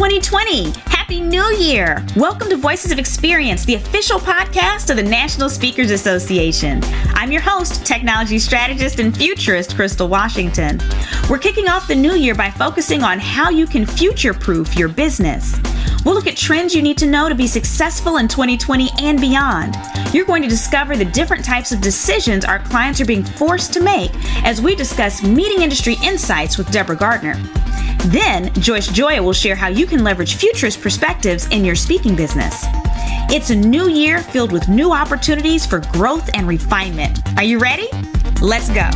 2020. Happy New Year. Welcome to Voices of Experience, the official podcast of the National Speakers Association. I'm your host, technology strategist and futurist, Crystal Washington. We're kicking off the new year by focusing on how you can future-proof your business. We'll look at trends you need to know to be successful in 2020 and beyond. You're going to discover the different types of decisions our clients are being forced to make as we discuss meeting industry insights with Deborah Gardner. Then, Joyce Gioia will share how you can leverage futurist perspectives in your speaking business. It's a new year filled with new opportunities for growth and refinement. Are you ready? Let's go.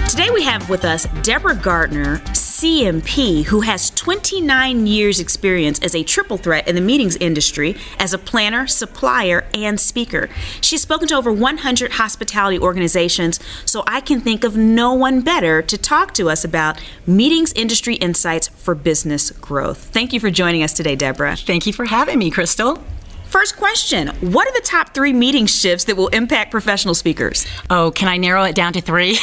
Today we have with us Deborah Gardner, CMP, who has 29 years experience as a triple threat in the meetings industry as a planner, supplier, and speaker. She's spoken to over 100 hospitality organizations, so I can think of no one better to talk to us about meetings industry insights for business growth. Thank you for joining us today, Deborah. Thank you for having me, Crystal. First question, what are the top 3 meeting shifts that will impact professional speakers? Oh, can I narrow it down to 3?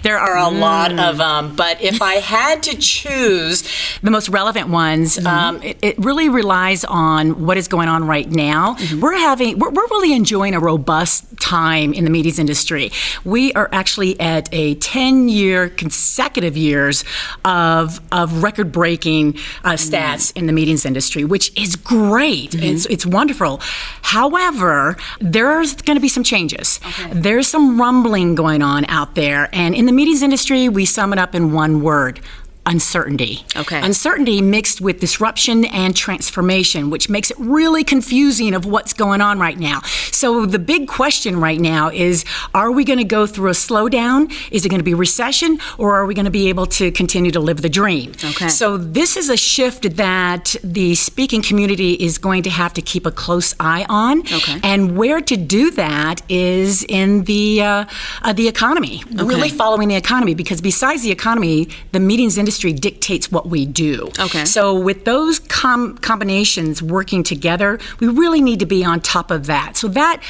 There are a lot of them, but if I had to choose the most relevant ones, it really relies on what is going on right now. We're really enjoying a robust time in the meetings industry. We are actually at a 10-year consecutive years of record-breaking stats in the meetings industry, which is great. It's wonderful. However, there's going to be some changes. Okay. There's some rumbling going on out there. And in the meetings industry, we sum it up in one word: uncertainty. Okay. Uncertainty mixed with disruption and transformation, which makes it really confusing of what's going on right now. So the big question right now is, are we going to go through a slowdown? Is it going to be recession, or are we going to be able to continue to live the dream? Okay. So this is a shift that the speaking community is going to have to keep a close eye on. Okay. And where to do that is in the economy, really following the economy, because besides the economy, the meetings industry dictates what we do. Okay. So with those combinations working together, we really need to be on top of that. So that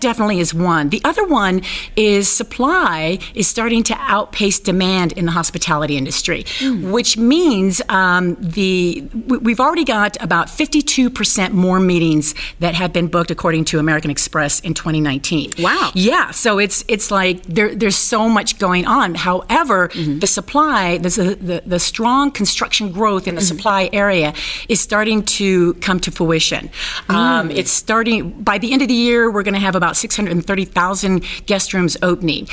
definitely is one. The other one is supply is starting to outpace demand in the hospitality industry, which means we've already got about 52% more meetings that have been booked according to American Express in 2019. Wow. Yeah. So it's like there's so much going on. However, the supply, the strong construction growth in the supply area is starting to come to fruition. It's starting, by the end of the year, we're going to have about 630,000 guest rooms opening.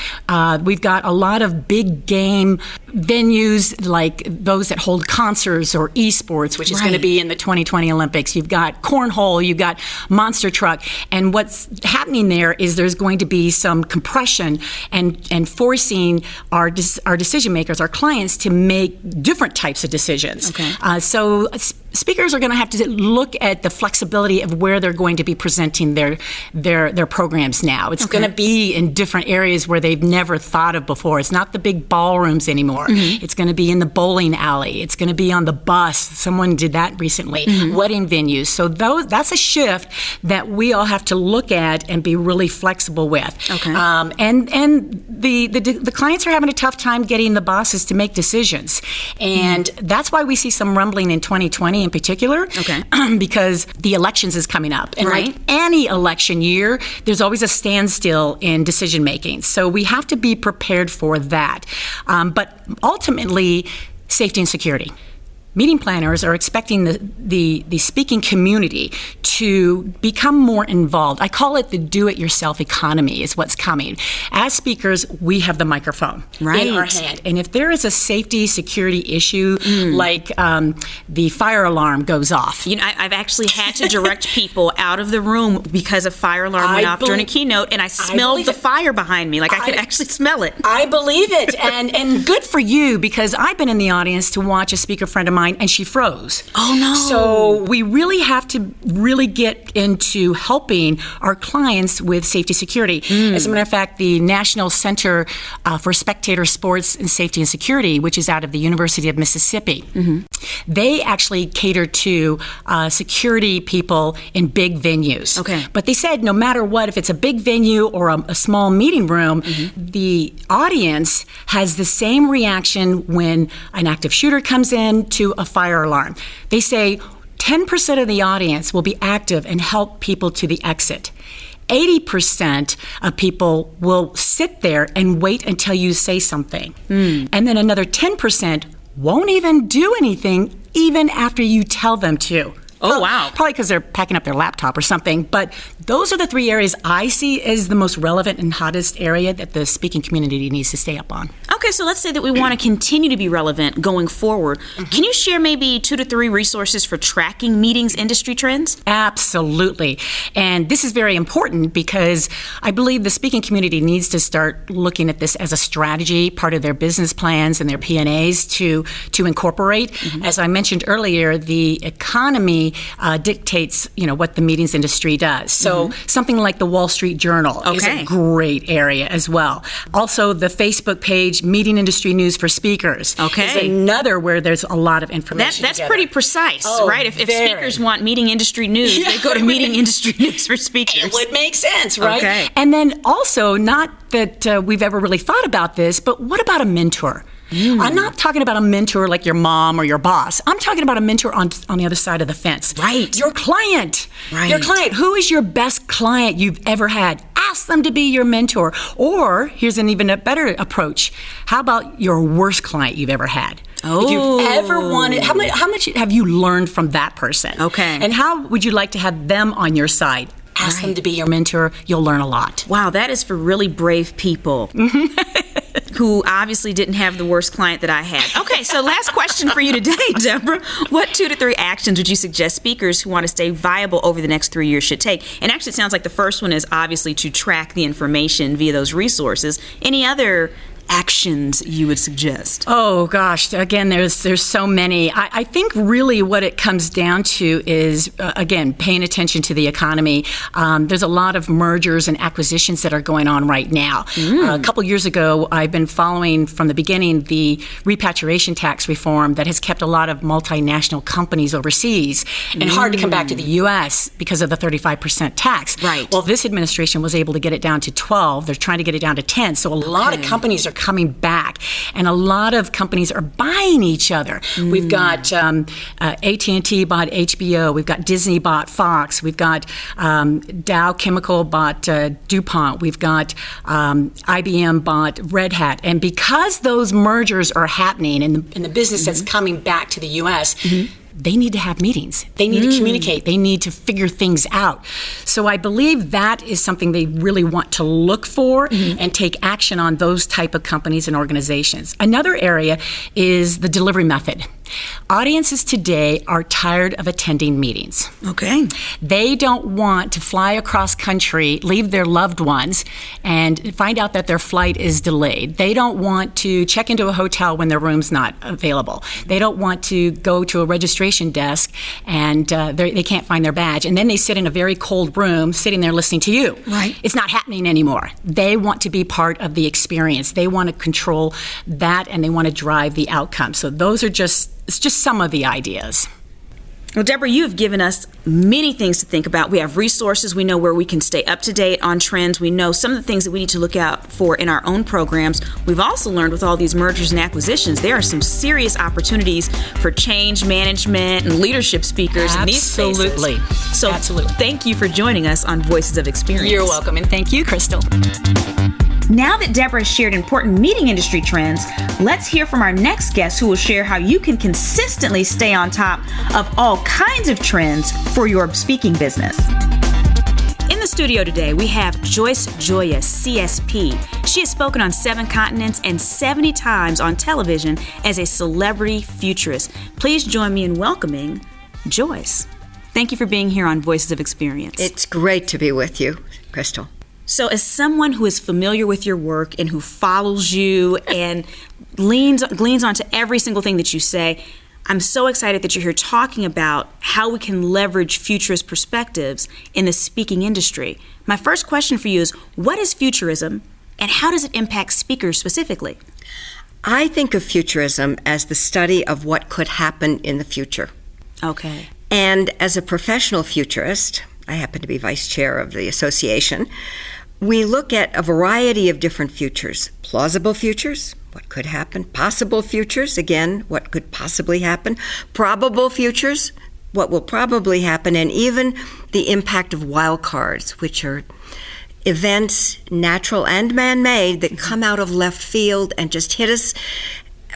We've got a lot of big game venues like those that hold concerts or esports, which is going to be in the 2020 Olympics. You've got cornhole, you've got monster truck. And what's happening there is there's going to be some compression and forcing our decision makers, our clients, to make different types of decisions. Okay. So speakers are going to have to look at the flexibility of where they're going to be presenting their programs now. It's going to be in different areas where they've never thought of before. It's not the big ballrooms anymore. It's going to be in the bowling alley. It's going to be on the bus. Someone did that recently. Wedding venues. So that's a shift that we all have to look at and be really flexible with. Okay. And the clients are having a tough time getting the bosses to make decisions. And that's why we see some rumbling in 2020 in particular, because the elections is coming up. And like any election year, there's always a standstill in decision making. So we have to be prepared for that. But ultimately, safety and security. Meeting planners are expecting the speaking community to become more involved. I call it the do-it-yourself economy is what's coming. As speakers, we have the microphone in our hand. And if there is a safety, security issue, like the fire alarm goes off. You know, I've actually had to direct people out of the room because a fire alarm went off during a keynote, and I smelled the fire behind me. Like I could actually smell it. I believe it. And good for you, because I've been in the audience to watch a speaker friend of mine, and she froze. Oh, no. So we really have to get into helping our clients with safety security. As a matter of fact, the National Center for Spectator Sports and Safety and Security, which is out of the University of Mississippi, they actually cater to security people in big venues. Okay. But they said no matter what, if it's a big venue or a small meeting room, the audience has the same reaction when an active shooter comes in to a fire alarm. They say 10% of the audience will be active and help people to the exit. 80% of people will sit there and wait until you say something. And then another 10% won't even do anything even after you tell them to. Oh, wow. Probably because they're packing up their laptop or something. But those are the three areas I see as the most relevant and hottest area that the speaking community needs to stay up on. Okay, so let's say that we want to continue to be relevant going forward. Can you share maybe 2 to 3 resources for tracking meetings industry trends? Absolutely. And this is very important because I believe the speaking community needs to start looking at this as a strategy, part of their business plans and their P&As to incorporate. As I mentioned earlier, the economy dictates, what the meetings industry does. So something like the Wall Street Journal is a great area as well. Also, the Facebook page, Meeting Industry News for Speakers, is another where there's a lot of information. That's pretty precise, right? If speakers want meeting industry news, they go to Meeting Industry News for Speakers. It would make sense, right? Okay. And then also, not that we've ever really thought about this, but what about a mentor? I'm not talking about a mentor like your mom or your boss. I'm talking about a mentor on the other side of the fence. Right. Your client. Right. Your client. Who is your best client you've ever had? Ask them to be your mentor. Or here's an even a better approach. How about your worst client you've ever had? If you've ever wanted, how much have you learned from that person? Okay. And how would you like to have them on your side? Ask them to be your mentor. You'll learn a lot. Wow, that is for really brave people. Who obviously didn't have the worst client that I had. Okay, so last question for you today, Deborah. What 2 to 3 actions would you suggest speakers who want to stay viable over the next 3 years should take? And actually, it sounds like the first one is obviously to track the information via those resources. Any other actions you would suggest? Oh gosh, again, there's so many. I think really what it comes down to is, again, paying attention to the economy. There's a lot of mergers and acquisitions that are going on right now. A couple years ago, I've been following from the beginning the repatriation tax reform that has kept a lot of multinational companies overseas and hard to come back to the U.S. because of the 35% tax. Right. Well, this administration was able to get it down to 12. They're trying to get it down to 10. So a lot of companies are coming back, and a lot of companies are buying each other. We've got AT&T bought HBO. We've got Disney bought Fox. We've got Dow Chemical bought DuPont. We've got IBM bought Red Hat. And because those mergers are happening in the business that's coming back to the U.S., they need to have meetings. They need to communicate. They need to figure things out. So I believe that is something they really want to look for and take action on, those type of companies and organizations. Another area is the delivery method. Audiences today are tired of attending meetings. Okay. They don't want to fly across country, leave their loved ones, and find out that their flight is delayed. They don't want to check into a hotel when their room's not available. They don't want to go to a registration desk and they can't find their badge. And then they sit in a very cold room sitting there listening to you. Right. It's not happening anymore. They want to be part of the experience. They want to control that, and they want to drive the outcome. So those are just some of the ideas. Well, Deborah, you have given us many things to think about. We have resources. We know where we can stay up to date on trends. We know some of the things that we need to look out for in our own programs. We've also learned with all these mergers and acquisitions, there are some serious opportunities for change management and leadership speakers in these spaces. Absolutely. So thank you for joining us on Voices of Experience. You're welcome, and thank you, Crystal. Now that Deborah has shared important meeting industry trends, let's hear from our next guest who will share how you can consistently stay on top of all kinds of trends for your speaking business. In the studio today, we have Joyce Gioia, CSP. She has spoken on 7 continents and 70 times on television as a celebrity futurist. Please join me in welcoming Joyce. Thank you for being here on Voices of Experience. It's great to be with you, Crystal. So as someone who is familiar with your work and who follows you and gleans onto every single thing that you say, I'm so excited that you're here talking about how we can leverage futurist perspectives in the speaking industry. My first question for you is, what is futurism and how does it impact speakers specifically? I think of futurism as the study of what could happen in the future. Okay. And as a professional futurist, I happen to be vice chair of the association, we look at a variety of different futures, plausible futures, what could happen, possible futures, again, what could possibly happen, probable futures, what will probably happen, and even the impact of wild cards, which are events, natural and man-made, that come out of left field and just hit us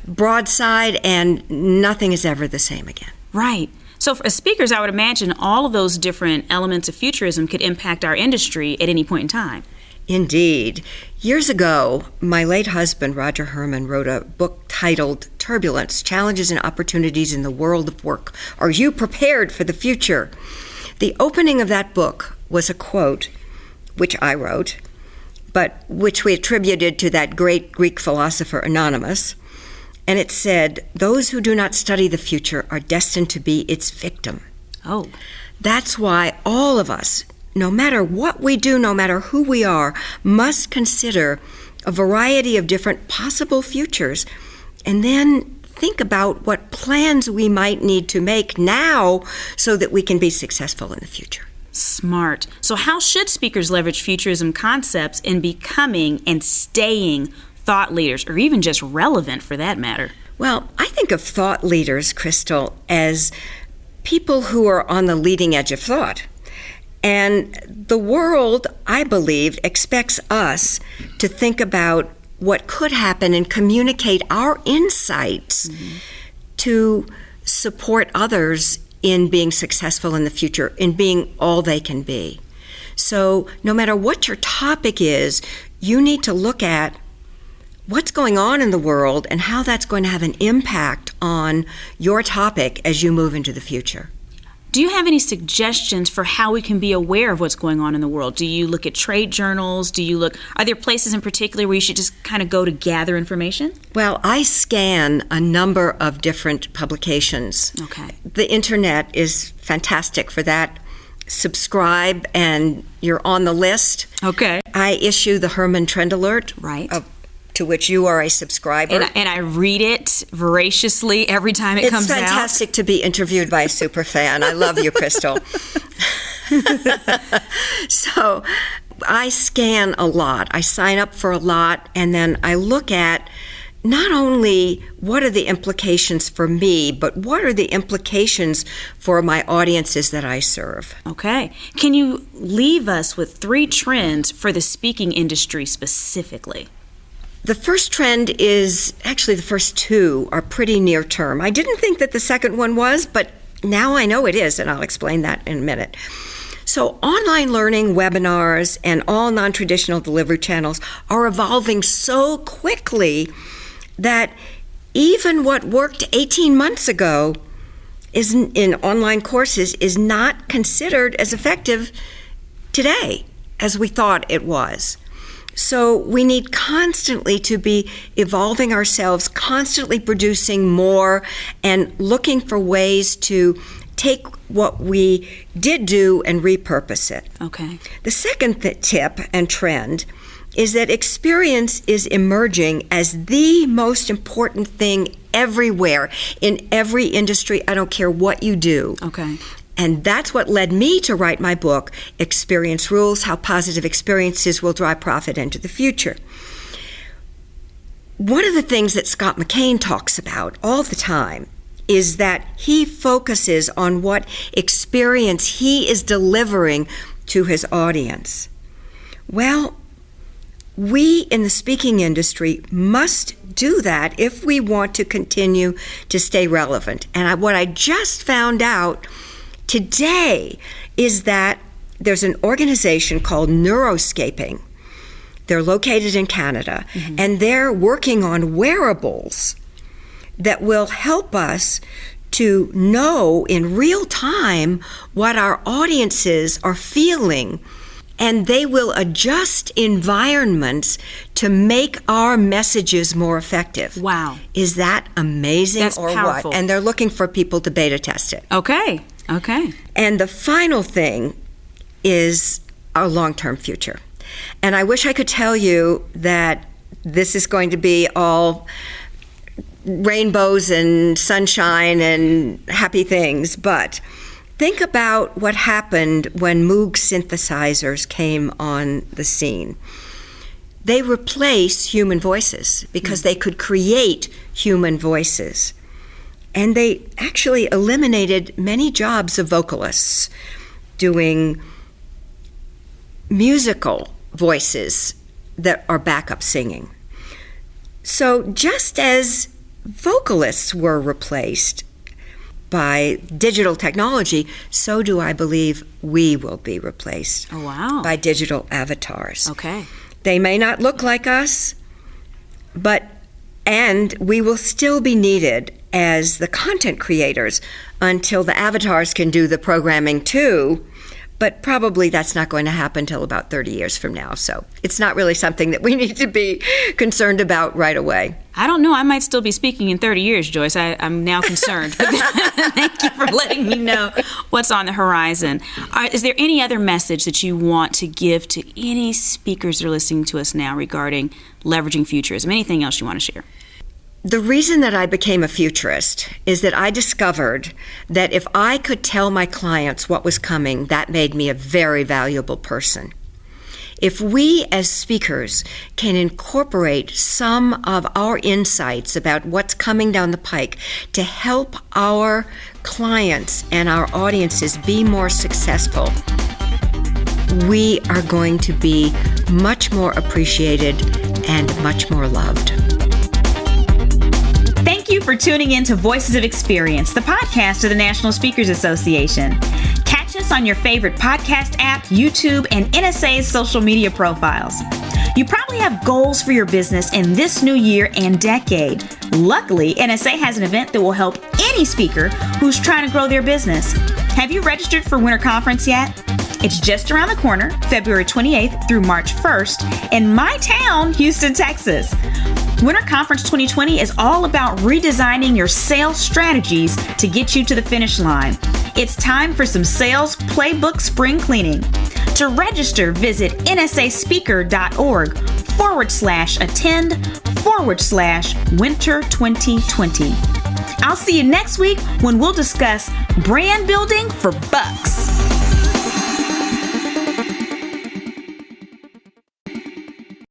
broadside, and nothing is ever the same again. Right. So as speakers, I would imagine all of those different elements of futurism could impact our industry at any point in time. Indeed. Years ago, my late husband, Roger Herman, wrote a book titled Turbulence, Challenges and Opportunities in the World of Work. Are you prepared for the future? The opening of that book was a quote, which I wrote, but which we attributed to that great Greek philosopher Anonymous. And it said, "Those who do not study the future are destined to be its victim." Oh. That's why all of us, no matter what we do, no matter who we are, must consider a variety of different possible futures and then think about what plans we might need to make now so that we can be successful in the future. Smart. So how should speakers leverage futurism concepts in becoming and staying thought leaders, or even just relevant for that matter? Well, I think of thought leaders, Crystal, as people who are on the leading edge of thought. And the world, I believe, expects us to think about what could happen and communicate our insights to support others in being successful in the future, in being all they can be. So no matter what your topic is, you need to look at what's going on in the world and how that's going to have an impact on your topic as you move into the future. Do you have any suggestions for how we can be aware of what's going on in the world? Do you look at trade journals? Are there places in particular where you should just kind of go to gather information? Well, I scan a number of different publications. Okay. The internet is fantastic for that. Subscribe and you're on the list. Okay. I issue the Herman Trend Alert. Right. To which you are a subscriber. And I read it voraciously every time it comes out. It's fantastic to be interviewed by a super fan. I love you, Crystal. So I scan a lot. I sign up for a lot, and then I look at not only what are the implications for me, but what are the implications for my audiences that I serve. Okay. Can you leave us with 3 trends for the speaking industry specifically? The first trend is, actually the first 2 are pretty near term. I didn't think that the second one was, but now I know it is, and I'll explain that in a minute. So online learning, webinars, and all non-traditional delivery channels are evolving so quickly that even what worked 18 months ago in online courses is not considered as effective today as we thought it was. So we need constantly to be evolving ourselves, constantly producing more and looking for ways to take what we did do and repurpose it. Okay. The second tip and trend is that experience is emerging as the most important thing everywhere, in every industry. I don't care what you do. Okay. And that's what led me to write my book, Experience Rules, How Positive Experiences Will Drive Profit into the Future. One of the things that Scott McKain talks about all the time is that he focuses on what experience he is delivering to his audience. Well, we in the speaking industry must do that if we want to continue to stay relevant. And what I just found out today is that there's an organization called Neuroscaping. They're located in Canada, and they're working on wearables that will help us to know in real time what our audiences are feeling, and they will adjust environments to make our messages more effective. Wow. Is that amazing? That's powerful. What? And they're looking for people to beta test it. Okay. And the final thing is our long-term future. And I wish I could tell you that this is going to be all rainbows and sunshine and happy things, but think about what happened when Moog synthesizers came on the scene. they replace human voices because they could create human voices. And they actually eliminated many jobs of vocalists doing musical voices that are backup singing. So just as vocalists were replaced by digital technology, so do I believe we will be replaced by digital avatars. Okay. They may not look like us, and we will still be needed as the content creators until the avatars can do the programming too. But probably that's not going to happen until about 30 years from now. So it's not really something that we need to be concerned about right away. I don't know. I might still be speaking in 30 years, Joyce. I'm now concerned. But thank you for letting me know what's on the horizon. Is there any other message that you want to give to any speakers that are listening to us now regarding leveraging futurism? Anything else you want to share? The reason that I became a futurist is that I discovered that if I could tell my clients what was coming, that made me a very valuable person. If we as speakers can incorporate some of our insights about what's coming down the pike to help our clients and our audiences be more successful, we are going to be much more appreciated and much more loved. Thank you for tuning in to Voices of Experience, the podcast of the National Speakers Association. Catch us on your favorite podcast app, YouTube, and NSA's social media profiles. You probably have goals for your business in this new year and decade. Luckily, NSA has an event that will help any speaker who's trying to grow their business. Have you registered for Winter Conference yet? It's just around the corner, February 28th through March 1st, in my town, Houston, Texas. Winter Conference 2020 is all about redesigning your sales strategies to get you to the finish line. It's time for some sales playbook spring cleaning. To register, visit nsaspeaker.org/attend/winter 2020. I'll see you next week when we'll discuss brand building for bucks.